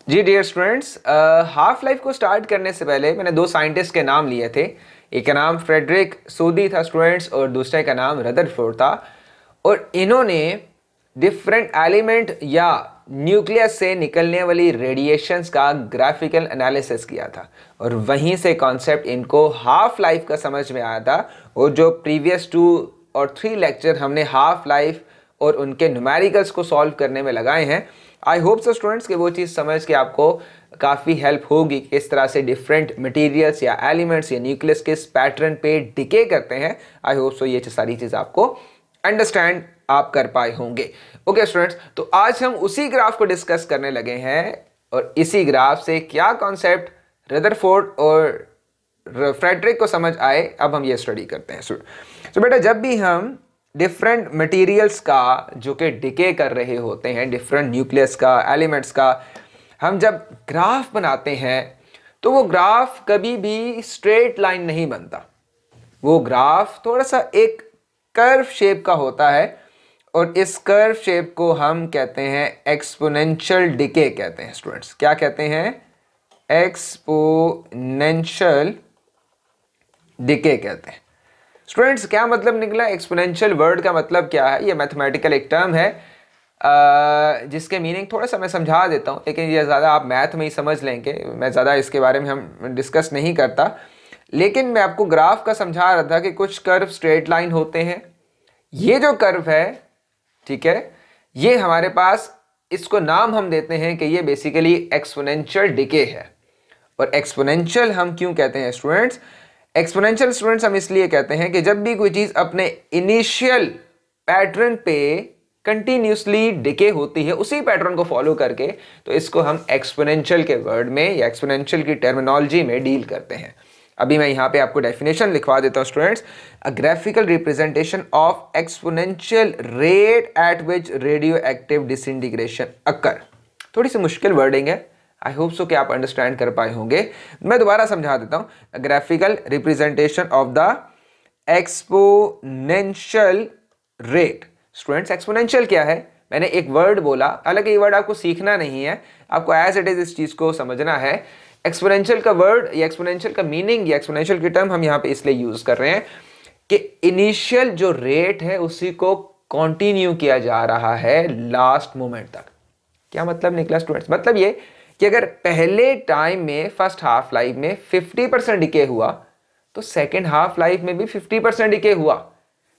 जी dear students, half life को start करने से पहले मैंने दो साइंटिस्ट के नाम लिए थे। एक का नाम फ्रेडरिक सोडी था स्टूडेंट्स, और दूसरे का नाम रदरफोर्ड था। और इन्होंने डिफरेंट एलिमेंट या न्यूक्लियस से निकलने वाली रेडिएशंस का ग्राफिकल एनालिसिस किया था, और वहीं से कॉन्सेप्ट इनको हाफ लाइफ का समझ में आया था। और जो प्रीवियस 2 और 3 लेक्चर हमने हाफ लाइफ और उनके न्यूमेरिकल्स को सॉल्व करने में लगाए हैं, आई होप सो स्टूडेंट्स कि वो चीज़ समझ के आपको काफ़ी हेल्प होगी कि किस तरह से डिफरेंट मटेरियल्स या एलिमेंट्स या न्यूक्लियस किस पैटर्न पे डिके करते हैं। आई होप सो ये सारी चीज़ आपको अंडरस्टैंड आप कर पाए होंगे। ओके स्टूडेंट्स, तो आज हम उसी ग्राफ को डिस्कस करने लगे हैं, और इसी ग्राफ से क्या कॉन्सेप्ट रदरफोर्ड और फ्रेडरिक को समझ आए, अब हम ये स्टडी करते हैं। तो बेटा, जब भी हम डिफरेंट मटेरियल्स का जो कि डिके कर रहे होते हैं, डिफरेंट न्यूक्लियस का, एलिमेंट्स का, हम जब ग्राफ बनाते हैं तो वो ग्राफ कभी भी स्ट्रेट लाइन नहीं बनता। वो ग्राफ थोड़ा सा एक कर्व शेप का होता है, और इस कर्व शेप को हम कहते हैं एक्सपोनेंशियल डिके कहते हैं। स्टूडेंट्स, क्या कहते हैं? एक्सपोनेंशियल डिके कहते हैं। स्टूडेंट्स, क्या मतलब निकला? एक्सपोनेंशियल वर्ड का मतलब क्या है? ये मैथमेटिकल एक टर्म है जिसके मीनिंग थोड़ा सा मैं समझा देता हूँ, लेकिन ये ज़्यादा आप मैथ में ही समझ लेंगे। मैं ज़्यादा इसके बारे में हम डिस्कस नहीं करता, लेकिन मैं आपको ग्राफ का समझा रहा था कि कुछ कर्व स्ट्रेट लाइन होते हैं। ये जो कर्व है, ठीक है, ये हमारे पास, इसको नाम हम देते हैं कि ये बेसिकली एक्सपोनेंशियल डिके है। और एक्सपोनेंशियल हम क्यों कहते हैं स्टूडेंट्स? एक्सपोनेंशियल स्टूडेंट्स हम इसलिए कहते हैं कि जब भी कोई चीज अपने इनिशियल पैटर्न पे कंटिन्यूसली डिके होती है, उसी पैटर्न को फॉलो करके, तो इसको हम एक्सपोनेंशियल के वर्ड में या एक्सपोनेंशियल की टर्मिनोलॉजी में डील करते हैं। अभी मैं यहाँ पे आपको डेफिनेशन लिखवा देता हूँ students. A graphical representation of exponential rate at which radioactive disintegration occur. थोड़ी सी मुश्किल वर्डिंग है, आई होप सो कि आप अंडरस्टैंड कर पाए होंगे। मैं दोबारा समझा देता हूं। Graphical representation of the exponential rate. Students, exponential क्या है? मैंने एक वर्ड बोला, हालांकि ये वर्ड आपको सीखना नहीं है, आपको एज इट इज इस चीज को समझना है। एक्सपोनेंशियल का वर्ड या एक्सपोनेंशियल का मीनिंग या एक्सपोनेंशियल की टर्म हम यहाँ पे इसलिए यूज कर रहे हैं कि इनिशियल जो रेट है उसी को कंटिन्यू किया जा रहा है लास्ट मोमेंट तक। क्या मतलब निकला स्टूडेंट्स? मतलब ये कि अगर पहले टाइम में फर्स्ट हाफ लाइफ में 50% डिके हुआ, तो सेकेंड हाफ लाइफ में भी 50% डिके हुआ।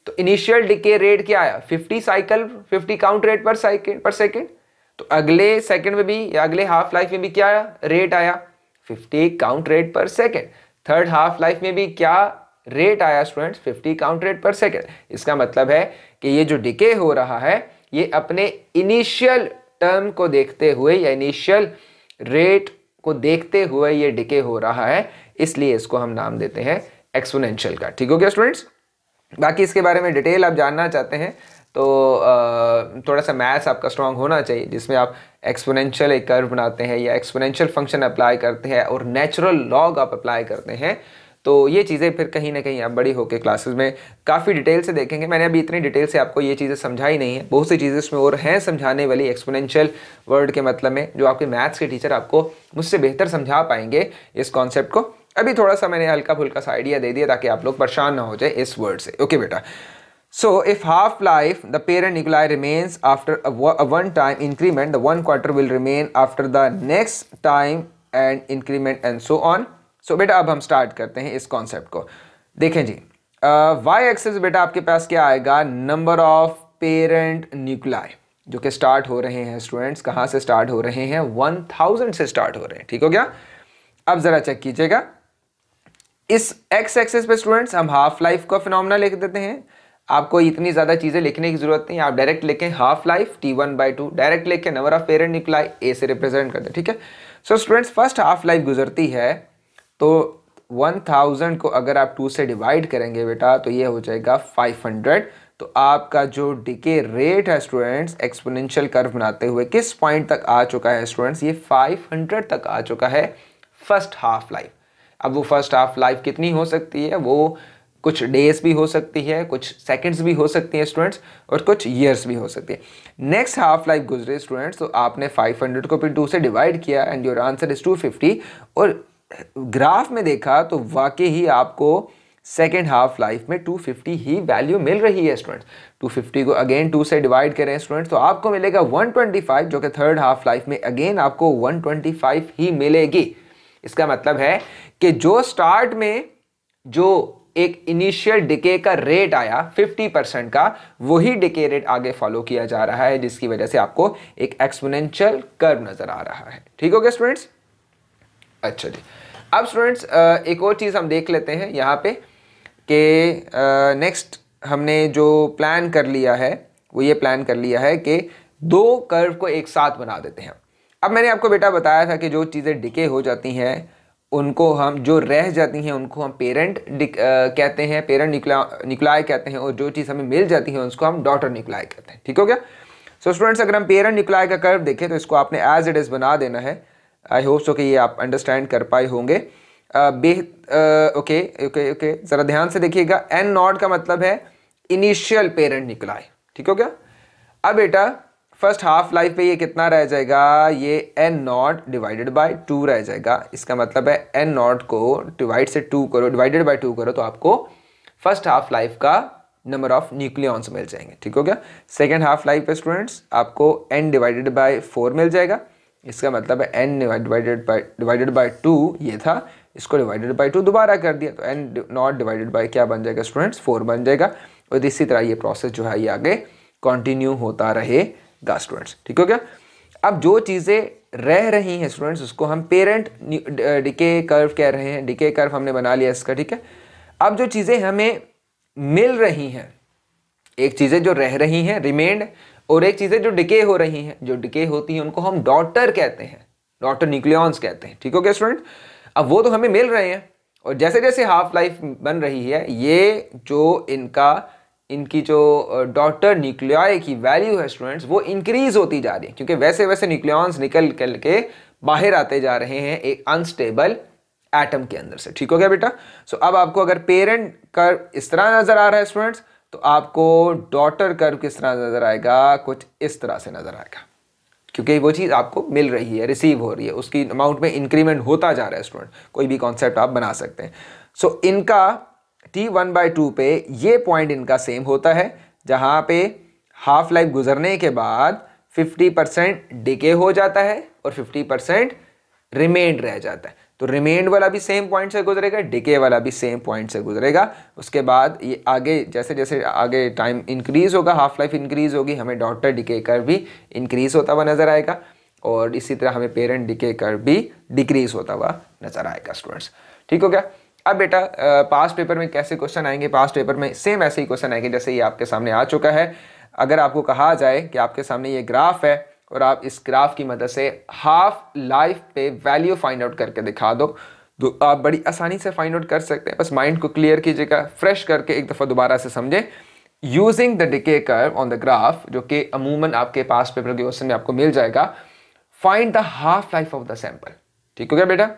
तो इनिशियल डिके रेट क्या आया? 50 साइकिल, 50 काउंट रेट पर सेकेंड। तो अगले सेकेंड में भी या अगले हाफ लाइफ में भी क्या आया? रेट आया 50 काउंट रेट पर सेकेंड। थर्ड हाफ लाइफ में भी क्या रेट आया स्टूडेंट्स? 50 काउंट रेट पर सेकेंड। इसका मतलब है कि ये जो डिके हो रहा है, ये अपने इनिशियल टर्म को देखते हुए या इनिशियल रेट को देखते हुए ये डिके हो रहा है, इसलिए इसको हम नाम देते हैं एक्सपोनेंशियल का। ठीक हो गया स्टूडेंट्स? बाकी इसके बारे में डिटेल आप जानना चाहते हैं तो थोड़ा सा मैथ्स आपका स्ट्रांग होना चाहिए, जिसमें आप एक्सपोनेंशियल एक कर्व बनाते हैं या एक्सपोनेंशियल फंक्शन अप्लाई करते हैं और नेचुरल लॉग आप अप्लाई करते हैं। तो ये चीज़ें फिर कहीं ना कहीं आप बड़ी होकर क्लासेस में काफ़ी डिटेल से देखेंगे। मैंने अभी इतनी डिटेल से आपको ये चीज़ें समझाई नहीं है, बहुत सी चीज़ें इसमें और हैं समझाने वाली एक्सपोनेंशियल वर्ड के मतलब में, जो आपके मैथ्स के टीचर आपको मुझसे बेहतर समझा पाएंगे इस कॉन्सेप्ट को। अभी थोड़ा सा मैंने हल्का फुल्का सा आइडिया दे दिया ताकि आप लोग परेशान ना हो जाए इस वर्ड से। ओके बेटा, so if half life the parent nuclei remains after a one time increment, the 1 quarter will remain after the next time and increment and so on. so बेटा, अब हम स्टार्ट करते हैं इस कॉन्सेप्ट को। देखें जी, y एक्सिस बेटा आपके पास क्या आएगा? नंबर ऑफ पेरेंट न्यूक्लाई जो कि स्टार्ट हो रहे हैं स्टूडेंट्स। कहाँ से स्टार्ट हो रहे हैं? 1000 से स्टार्ट हो रहे हैं। ठीक हो गया? अब जरा चेक कीजिएगा, इस x एक्सिस पे स्टूडेंट्स हम हाफ लाइफ का फिनोमेना लिख देते हैं। आपको इतनी ज़्यादा चीज़ें लिखने की ज़रूरत नहीं है, आप डायरेक्ट लिखें हाफ लाइफ T1/2, डायरेक्ट लिखें number of parent nuclei A से रिप्रेजेंट करते हैं। ठीक है? So students, first half life गुजरती है, तो 1000 को अगर आप 2 से डिवाइड करेंगे बेटा, तो ये हो जाएगा 500। तो आपका जो डिके रेट है स्टूडेंट्स, एक्सपोनेंशियल कर्व बनाते हुए किस पॉइंट तक आ चुका है स्टूडेंट्स? ये 500 तक आ चुका है फर्स्ट हाफ लाइफ। अब वो फर्स्ट हाफ लाइफ कितनी हो सकती है? वो कुछ डेज भी हो सकती है, कुछ सेकंड्स भी हो सकती हैं स्टूडेंट्स, और कुछ ईयर्स भी हो सकती है। नेक्स्ट हाफ लाइफ गुजरे स्टूडेंट्स, तो आपने 500 को फिर 2 से डिवाइड किया एंड योर आंसर इज 250, और ग्राफ में देखा तो वाकई ही आपको सेकेंड हाफ लाइफ में 250 ही वैल्यू मिल रही है स्टूडेंट्स। 250 को अगेन 2 से डिवाइड करें स्टूडेंट्स, तो आपको मिलेगा 125, जो कि थर्ड हाफ लाइफ में अगेन आपको 125 ही मिलेगी। इसका मतलब है कि जो स्टार्ट में जो एक इनिशियल डिके का रेट आया 50% का, वही डिके रेट आगे फॉलो किया जा रहा है, जिसकी वजह से आपको एक एक्सपोनेंशियल कर्व नजर आ रहा है। ठीक हो गया स्टूडेंट्स? अच्छा जी, अब स्टूडेंट्स एक और चीज हम देख लेते हैं यहाँ पे कि नेक्स्ट हमने जो प्लान कर लिया है वो ये प्लान कर लिया है कि दो कर्व को एक साथ बना देते हैं। अब मैंने आपको बेटा बताया था कि जो चीज़ें डिके हो जाती हैं उनको हम, जो रह जाती हैं उनको हम पेरेंट कहते हैं, पेरेंट न्यूक्लियाई कहते हैं, और जो चीज़ हमें मिल जाती है उसको हम डॉटर न्यूक्लियाई कहते हैं। ठीक हो गया? सो स्टूडेंट्स, अगर हम पेरेंट न्यूक्लियाई का कर्व देखें तो इसको आपने एज इट इज़ बना देना है। आई होप सो कि ये आप अंडरस्टैंड कर पाए होंगे। ओके ओके ओके, ज़रा ध्यान से देखिएगा। एन नॉट का मतलब है इनिशियल पेरेंट न्यूक्लियाई। ठीक हो गया? अब बेटा फर्स्ट हाफ लाइफ पे ये कितना रह जाएगा, ये एन नॉट डिवाइडेड बाय 2 रह जाएगा। इसका मतलब है एन नॉट को डिवाइड से 2 करो, डिवाइडेड बाय 2 करो, तो आपको फर्स्ट हाफ लाइफ का नंबर ऑफ न्यूक्लियॉन्स मिल जाएंगे। ठीक हो गया? सेकेंड हाफ लाइफ पे स्टूडेंट्स आपको एन डिवाइडेड बाय 4 मिल जाएगा। इसका मतलब है एन डिवाइडेड बाय 2 ये था, इसको डिवाइडेड बाय 2 दोबारा कर दिया, तो एन नॉट डिवाइडेड बाय क्या बन जाएगा स्टूडेंट्स, 4 बन जाएगा। और इसी तरह ये प्रोसेस जो है ये आगे कंटिन्यू होता रहेगा स्टूडेंट्स। ठीक हो गया? अब जो चीज़ें रह रही हैं स्टूडेंट्स उसको हम पेरेंट डिके कर्व कह रहे हैं। डिके कर्व हमने बना लिया इसका। ठीक है? अब जो चीज़ें हमें मिल रही हैं, एक चीज़ें जो रह रही हैं रिमेंड, और एक चीज़ें जो डिके हो रही हैं, जो डिके होती हैं उनको हम डॉटर कहते हैं, डॉटर न्यूक्लियॉन्स कहते हैं। ठीक हो गया स्टूडेंट? अब वो तो हमें मिल रहे हैं, और जैसे जैसे हाफ लाइफ बन रही है ये जो इनकी जो डॉटर न्यूक्लियाई की वैल्यू है स्टूडेंट्स वो इंक्रीज होती जा रही है, क्योंकि वैसे वैसे न्यूक्लियॉन्स निकल के बाहर आते जा रहे हैं एक अनस्टेबल एटम के अंदर से। ठीक हो गया बेटा? सो अब आपको अगर पेरेंट कर्व इस तरह नजर आ रहा है स्टूडेंट्स, तो आपको डॉटर कर्व किस तरह नजर आएगा, कुछ इस तरह से नजर आएगा, क्योंकि वो चीज़ आपको मिल रही है, रिसीव हो रही है, उसकी अमाउंट में इंक्रीमेंट होता जा रहा है स्टूडेंट। कोई भी कॉन्सेप्ट आप बना सकते हैं। सो इनका T1/2 पे ये पॉइंट इनका सेम होता है, जहाँ पे हाफ लाइफ गुजरने के बाद 50% डिके हो जाता है और 50% रिमेंड रह जाता है। तो रिमेंड वाला भी सेम पॉइंट से गुजरेगा, डिके वाला भी सेम पॉइंट से गुजरेगा। उसके बाद ये आगे जैसे जैसे आगे टाइम इंक्रीज होगा, हाफ लाइफ इंक्रीज होगी, हमें डॉटर डिके कर्व भी इंक्रीज होता हुआ नजर आएगा, और इसी तरह हमें पेरेंट डिके कर्व भी डिक्रीज होता हुआ नजर आएगा स्टूडेंट्स। ठीक हो गया? अब बेटा पास्ट पेपर में कैसे क्वेश्चन आएंगे, पास्ट पेपर में सेम ऐसे ही क्वेश्चन आएंगे जैसे ये आपके सामने आ चुका है। अगर आपको कहा जाए कि आपके सामने ये ग्राफ है और आप इस ग्राफ की मदद से हाफ लाइफ पे वैल्यू फाइंड आउट करके दिखा दो, तो आप बड़ी आसानी से फाइंड आउट कर सकते हैं। बस माइंड को क्लियर कीजिएगा, फ्रेश करके एक दफ़ा दोबारा से समझें using the decay curve on the graph, जो कि अमूमन आपके पास्ट पेपर के क्वेश्चन में आपको मिल जाएगा। Find the half life of the sample. ठीक हो गया बेटा?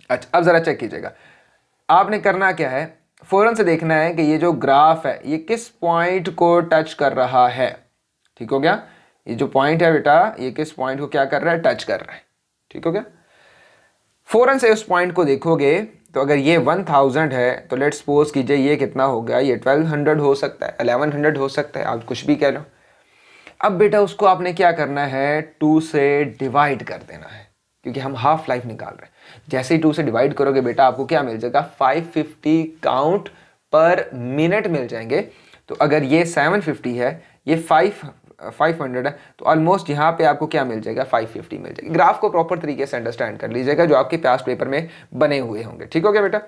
अच्छा, अब जरा चेक कीजिएगा, आपने करना क्या है, फौरन से देखना है कि ये जो ग्राफ है ये किस पॉइंट को टच कर रहा है। ठीक हो गया? ये जो पॉइंट है बेटा ये किस पॉइंट को क्या कर रहा है, टच कर रहा है। ठीक हो गया? फौरन से उस पॉइंट को देखोगे तो अगर ये 1000 है तो लेट्स सपोज कीजिए ये कितना हो गया, ये 1200 हो सकता है, 1100 हो सकता है, आप कुछ भी कह लो। अब बेटा उसको आपने क्या करना है, 2 से डिवाइड कर देना है, क्योंकि हम हाफ लाइफ निकाल रहे हैं। जैसे ही 2 से डिवाइड करोगे बेटा आपको क्या मिल जाएगा, 550 काउंट पर मिनट मिल जाएंगे। तो अगर ये 750 है, ये 500 है, तो ऑलमोस्ट यहाँ पे आपको क्या मिल जाएगा, 550 मिल जाएगा। ग्राफ को प्रॉपर तरीके से अंडरस्टैंड कर लीजिएगा जो आपके पास्ट पेपर में बने हुए होंगे। ठीक हो गया बेटा?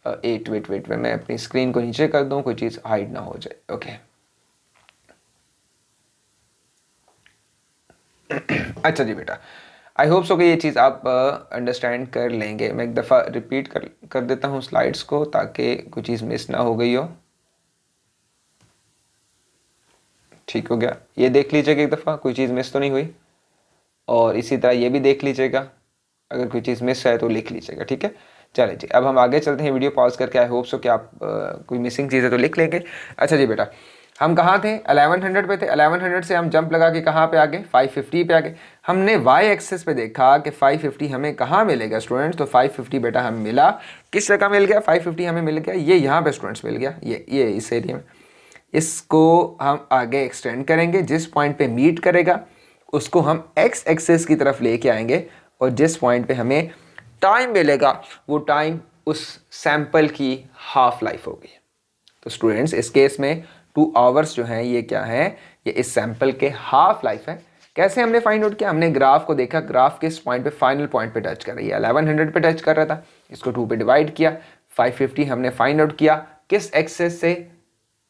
वेट मैं अपनी स्क्रीन को नीचे कर दूं, कोई चीज़ हाइड ना हो जाए। ओके अच्छा जी बेटा, आई होप सो कि ये चीज़ आप अंडरस्टैंड कर लेंगे। मैं एक दफ़ा रिपीट कर देता हूँ स्लाइड्स को ताकि कोई चीज़ मिस ना हो गई हो। ठीक हो गया? ये देख लीजिएगा एक दफ़ा, कोई चीज़ मिस तो नहीं हुई, और इसी तरह ये भी देख लीजिएगा, अगर कोई चीज़ मिस है तो लिख लीजिएगा। ठीक है? चलिए जी, अब हम आगे चलते हैं, वीडियो पॉज करके। आई होप सो कि आप कोई मिसिंग चीज़ है तो लिख लेंगे। अच्छा जी बेटा, हम कहाँ थे? 1100 पे थे। 1100 से हम जंप लगा के कहाँ पे आ गए? 550 पे आ गए। हमने वाई एक्सेस पे देखा कि 550 हमें कहाँ मिलेगा स्टूडेंट्स, तो 550 बेटा हमें मिला, किस जगह मिल गया? 550 हमें मिल गया ये यहाँ पे स्टूडेंट्स मिल गया, ये इस एरिया में। इसको हम आगे एक्सटेंड करेंगे, जिस पॉइंट पे मीट करेगा उसको हम एक्स एक्सेस की तरफ लेके आएंगे, और जिस पॉइंट पे हमें टाइम मिलेगा वो टाइम उस सैंपल की हाफ लाइफ होगी। तो स्टूडेंट्स इस केस में 2 आवर्स जो हैं ये क्या है? ये इस सैंपल के हाफ लाइफ है। कैसे हमने फाइंड आउट किया? हमने ग्राफ को देखा, ग्राफ किस पॉइंट पे? फाइनल पॉइंट पे टच कर रही है, 1100 पे टच कर रहा था, इसको 2 पे डिवाइड किया। 550 हमने फाइंड आउट किया किस एक्सेस से?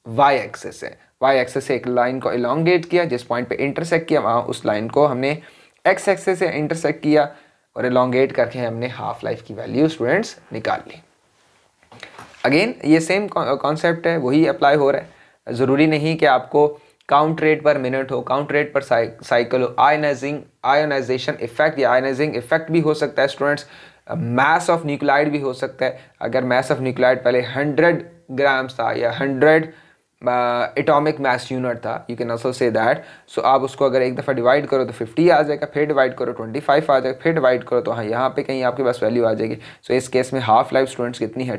वाई एक्सेस से। वाई एक्सेस से एक लाइन को इलोंगेट किया, जिस पॉइंट पे इंटरसेक्ट किया वहाँ उस लाइन को हमने एक्स एक्सेस से इंटरसेक्ट किया, और इलोंगेट करके हमने हाफ लाइफ की वैल्यू स्टूडेंट्स निकाल ली। अगेन ये सेम कॉन्सेप्ट है, वही अप्लाई हो रहा है। ज़रूरी नहीं कि आपको काउंट रेट पर मिनट हो, काउंट रेट पर साइकिल हो। आयोनाइजेशन इफेक्ट या आयोनाइजिंग इफेक्ट भी हो सकता है स्टूडेंट्स। मास ऑफ न्यूक्लाइड भी हो सकता है। अगर मास ऑफ न्यूक्लाइड पहले 100 ग्राम्स था या 100 एटॉमिक मास यूनिट था, you can also say that. So आप उसको अगर एक दफ़ा डिवाइड करो तो 50 आ जाएगा, फिर डिवाइड करो 25 आ जाएगा, फिर डिवाइड करो तो हाँ यहाँ पे कहीं आपके पास वैल्यू आ जाएगी। सो इस केस में हाफ लाइफ स्टूडेंट्स कितनी है?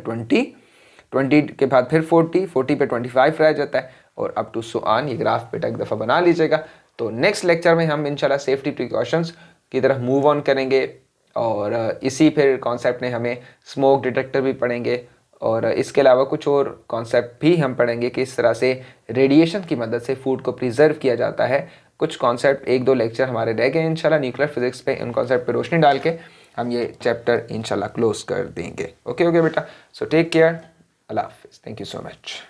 20 के बाद फिर 40 पे 25 रह जाता है, और अप टू सो ऑन। ये ग्राफ बेटा एक दफ़ा बना लीजिएगा। तो नेक्स्ट लेक्चर में हम इंशाल्लाह सेफ्टी प्रिकॉशंस की तरफ मूव ऑन करेंगे, और इसी फिर कॉन्सेप्ट में हमें स्मोक डिटेक्टर भी पढ़ेंगे, और इसके अलावा कुछ और कॉन्सेप्ट भी हम पढ़ेंगे कि इस तरह से रेडिएशन की मदद से फूड को प्रिजर्व किया जाता है। कुछ कॉन्सेप्ट 1-2 लेक्चर हमारे रह गए इंशाल्लाह न्यूक्लियर फिजिक्स पे, उन कॉन्सेप्ट पे रोशनी डाल के हम ये चैप्टर इंशाल्लाह क्लोज कर देंगे। ओके बेटा, सो टेक केयर, अल्लाह हाफिज़, थैंक यू सो मच।